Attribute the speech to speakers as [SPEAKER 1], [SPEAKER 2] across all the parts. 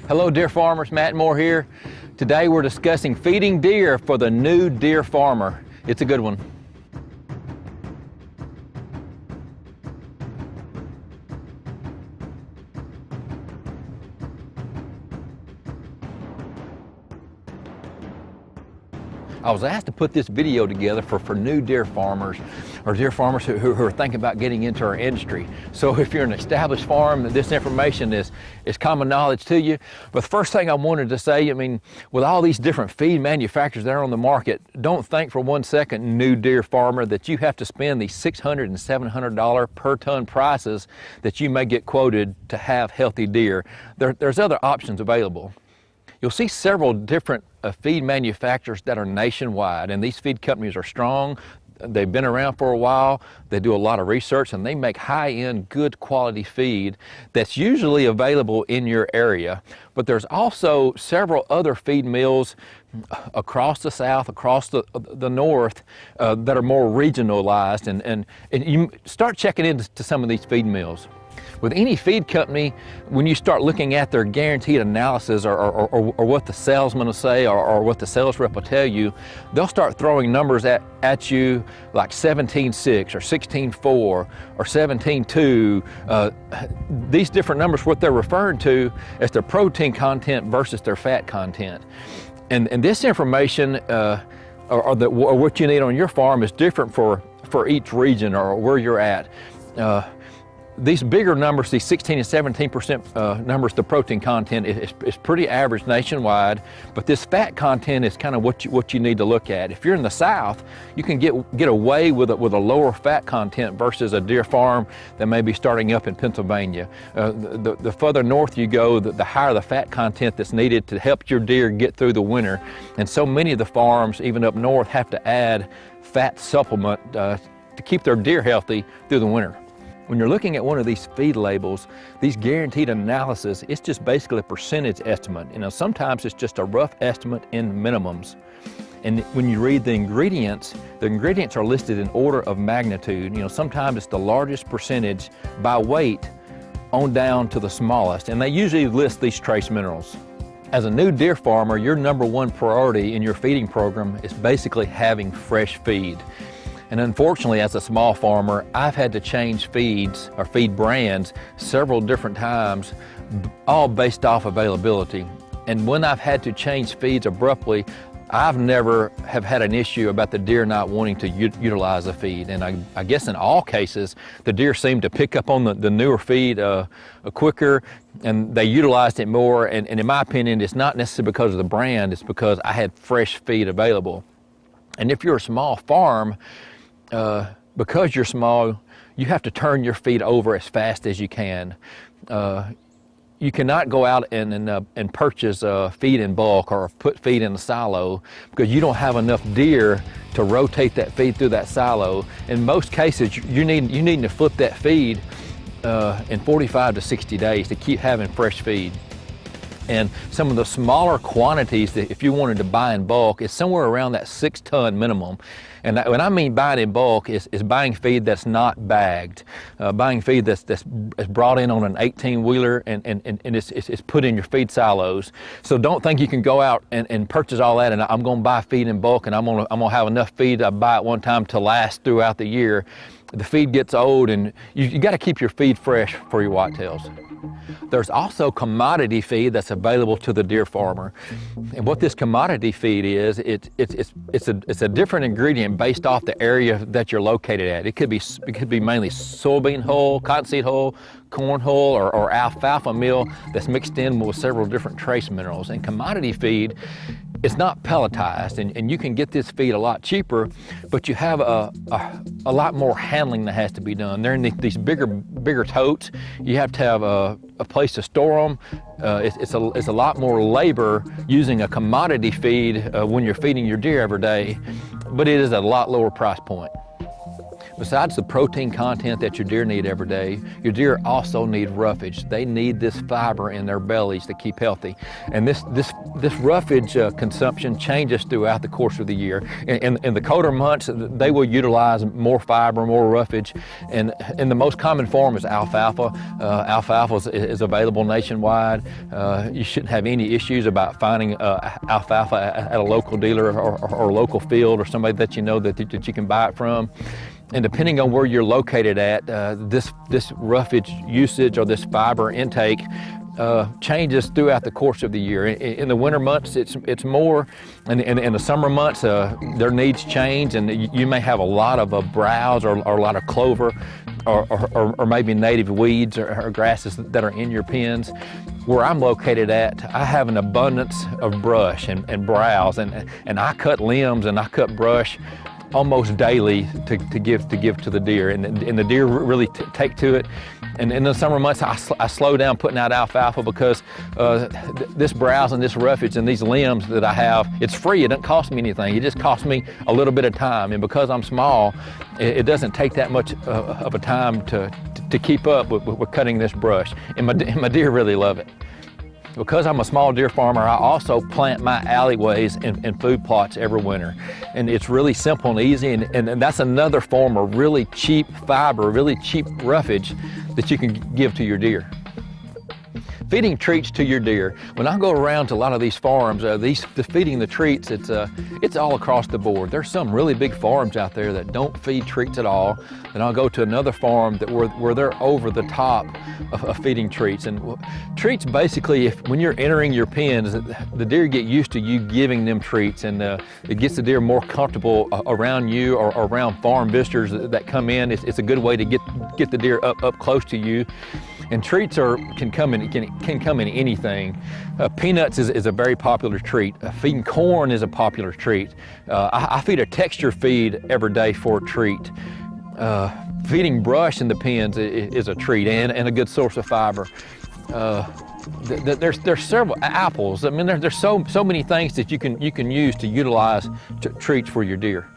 [SPEAKER 1] Hello deer farmers, Matt Moore here. Today we're discussing feeding deer for the new deer farmer. It's a good one. I was asked to put this video together for new deer farmers or deer farmers who are thinking about getting into our industry. So if you're an established farm, this information is common knowledge to you. But the first thing I wanted to say, with all these different feed manufacturers that are on the market, don't think for 1 second, new deer farmer, that you have to spend these $600 and $700 per ton prices that you may get quoted to have healthy deer. There's other options available. You'll see several different feed manufacturers that are nationwide, and these feed companies are strong. They've been around for a while. They do a lot of research, and they make high-end, good quality feed that's usually available in your area. But there's also several other feed mills across the South, across the North, that are more regionalized, and you start checking into some of these feed mills. With any feed company, when you start looking at their guaranteed analysis or what the salesman will say or what the sales rep will tell you, they'll start throwing numbers at you like 17.6 or 16.4 or 17.2. These different numbers, what they're referring to is their protein content versus their fat content. And this information or what you need on your farm is different for each region or where you're at. These bigger numbers, these 16 and 17% numbers, the protein content is pretty average nationwide, but this fat content is kind of what you need to look at. If you're in the South, you can get away with a lower fat content versus a deer farm that may be starting up in Pennsylvania. The further north you go, the higher the fat content that's needed to help your deer get through the winter. And so many of the farms, even up north, have to add fat supplement to keep their deer healthy through the winter. When you're looking at one of these feed labels, these guaranteed analysis, it's just basically a percentage estimate. Sometimes it's just a rough estimate in minimums. And when you read the ingredients are listed in order of magnitude. Sometimes it's the largest percentage by weight on down to the smallest. And they usually list these trace minerals. As a new deer farmer, your number one priority in your feeding program is basically having fresh feed. And unfortunately, as a small farmer, I've had to change feeds or feed brands several different times, all based off availability. And when I've had to change feeds abruptly, I've never have had an issue about the deer not wanting to utilize the feed. And I guess in all cases, the deer seem to pick up on the newer feed quicker, and they utilized it more. And in my opinion, it's not necessarily because of the brand, it's because I had fresh feed available. And if you're a small farm, because you're small, you have to turn your feed over as fast as you can. You cannot go out and purchase feed in bulk or put feed in a silo because you don't have enough deer to rotate that feed through that silo. In most cases, you need to flip that feed in 45 to 60 days to keep having fresh feed. And some of the smaller quantities that if you wanted to buy in bulk is somewhere around that 6-ton minimum. And when I mean buying in bulk is buying feed that's not bagged, buying feed that's brought in on an 18-wheeler and it's put in your feed silos. So don't think you can go out and purchase all that and I'm going to buy feed in bulk and I'm going to have enough feed I buy at one time to last throughout the year. The feed gets old and you got to keep your feed fresh for your whitetails. There's also commodity feed that's available to the deer farmer. And what this commodity feed is, it's a different ingredient based off the area that you're located at. It could be mainly soybean hull, cottonseed hull, corn hull, or alfalfa meal that's mixed in with several different trace minerals. And commodity feed, it's not pelletized, and you can get this feed a lot cheaper, but you have a lot more handling that has to be done. They're in these bigger totes. You have to have a place to store them. It's a lot more labor using a commodity feed when you're feeding your deer every day, but it is a lot lower price point. Besides the protein content that your deer need every day, your deer also need roughage. They need this fiber in their bellies to keep healthy. And this roughage consumption changes throughout the course of the year. In the colder months, they will utilize more fiber, more roughage. And the most common form is alfalfa. Alfalfa is available nationwide. You shouldn't have any issues about finding alfalfa at a local dealer or local field or somebody that you know that you can buy it from. And depending on where you're located at, this roughage usage or this fiber intake changes throughout the course of the year. In the winter months, it's more, and in the summer months, their needs change, and you may have a lot of browse or a lot of clover, or maybe native weeds or grasses that are in your pens. Where I'm located at, I have an abundance of brush and browse, and I cut limbs and I cut brush almost daily to give to the deer, and the deer really take to it. And in the summer months, I slow down putting out alfalfa because this browse and this roughage and these limbs that I have, it's free. It doesn't cost me anything. It just costs me a little bit of time. And because I'm small, it doesn't take that much of a time to keep up with cutting this brush. And my deer really love it. Because I'm a small deer farmer, I also plant my alleyways and food plots every winter. And it's really simple and easy, and that's another form of really cheap fiber, really cheap roughage that you can give to your deer. Feeding treats to your deer. When I go around to a lot of these farms, feeding the treats, it's all across the board. There's some really big farms out there that don't feed treats at all. And I'll go to another farm where they're over the top of feeding treats. And treats basically, when you're entering your pens, the deer get used to you giving them treats, and it gets the deer more comfortable around you or around farm visitors that come in. It's a good way to get the deer up close to you. And treats can come in anything. Peanuts is a very popular treat. Feeding corn is a popular treat. I feed a texture feed every day for a treat. Feeding brush in the pens is a treat and a good source of fiber. There's several apples. I mean, there's so many things that you can use to utilize treats for your deer.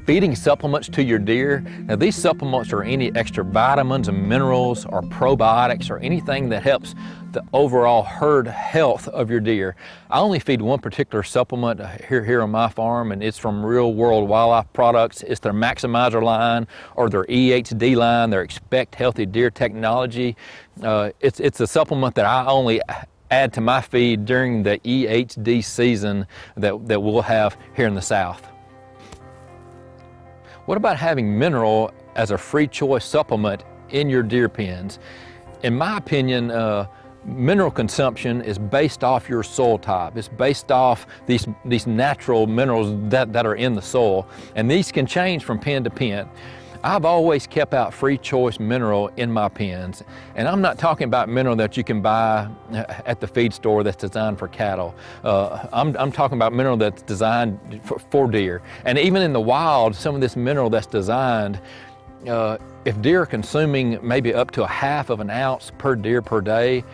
[SPEAKER 1] Feeding supplements to your deer. Now, these supplements are any extra vitamins and minerals or probiotics or anything that helps the overall herd health of your deer. I only feed one particular supplement here on my farm, and it's from Real World Wildlife Products. It's their Maximizer line or their EHD line, their Expect Healthy Deer technology. It's a supplement that I only add to my feed during the EHD season that we'll have here in the South. What about having mineral as a free choice supplement in your deer pens? In my opinion, mineral consumption is based off your soil type. It's based off these natural minerals that are in the soil, and these can change from pen to pen. I've always kept out free choice mineral in my pens, and I'm not talking about mineral that you can buy at the feed store that's designed for cattle. I'm talking about mineral that's designed for deer. And even in the wild, some of this mineral that's designed, if deer are consuming maybe up to 1/2 of an ounce per deer per day,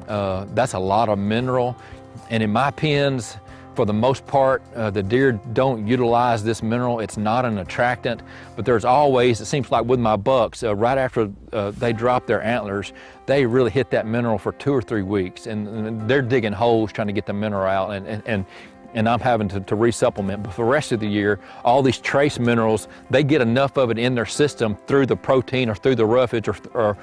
[SPEAKER 1] that's a lot of mineral. And in my pens, for the most part, the deer don't utilize this mineral. It's not an attractant, but there's always, it seems like with my bucks, right after they drop their antlers, they really hit that mineral for 2 or 3 weeks, and they're digging holes trying to get the mineral out, and I'm having to resupplement. But for the rest of the year, all these trace minerals, they get enough of it in their system through the protein or through the roughage or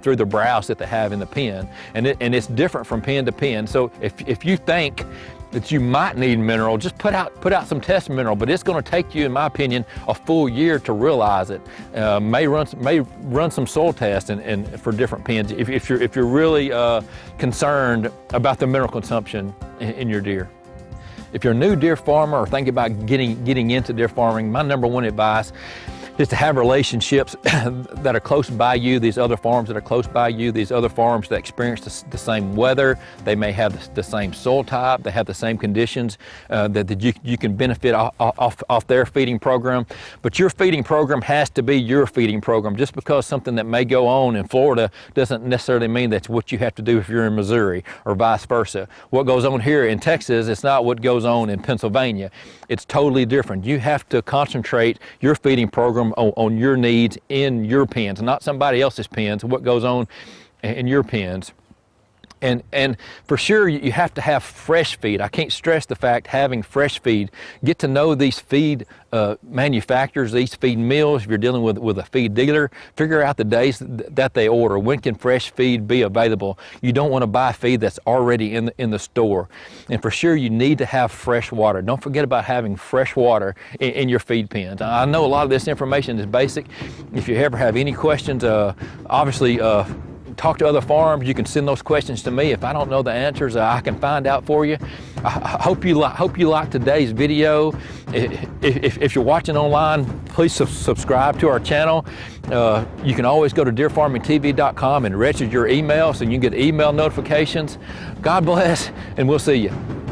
[SPEAKER 1] through the browse that they have in the pen. And it's different from pen to pen. So if you think that you might need mineral, just put out some test mineral, but it's going to take you, in my opinion, a full year to realize it. May run some soil tests and for different pens if you're really concerned about the mineral consumption in your deer. If you're a new deer farmer or thinking about getting into deer farming, my number one advice is to have relationships that are close by you, these other farms that are close by you, these other farms that experience the same weather. They may have the same soil type, they have the same conditions that you can benefit off their feeding program. But your feeding program has to be your feeding program. Just because something that may go on in Florida doesn't necessarily mean that's what you have to do if you're in Missouri, or vice versa. What goes on here in Texas, it's not what goes goes on in Pennsylvania. It's totally different. You have to concentrate your feeding program on your needs in your pens, not somebody else's pens, what goes on in your pens. And for sure, you have to have fresh feed. I can't stress the fact having fresh feed. Get to know these feed manufacturers, these feed mills. If you're dealing with a feed dealer, figure out the days that they order. When can fresh feed be available? You don't want to buy feed that's already in the store. And for sure, you need to have fresh water. Don't forget about having fresh water in your feed pens. I know a lot of this information is basic. If you ever have any questions, obviously, talk to other farms. You can send those questions to me. If I don't know the answers, I can find out for you. I hope you like today's video. If you're watching online, please subscribe to our channel. You can always go to deerfarmingtv.com and register your email so you can get email notifications. God bless, and we'll see you.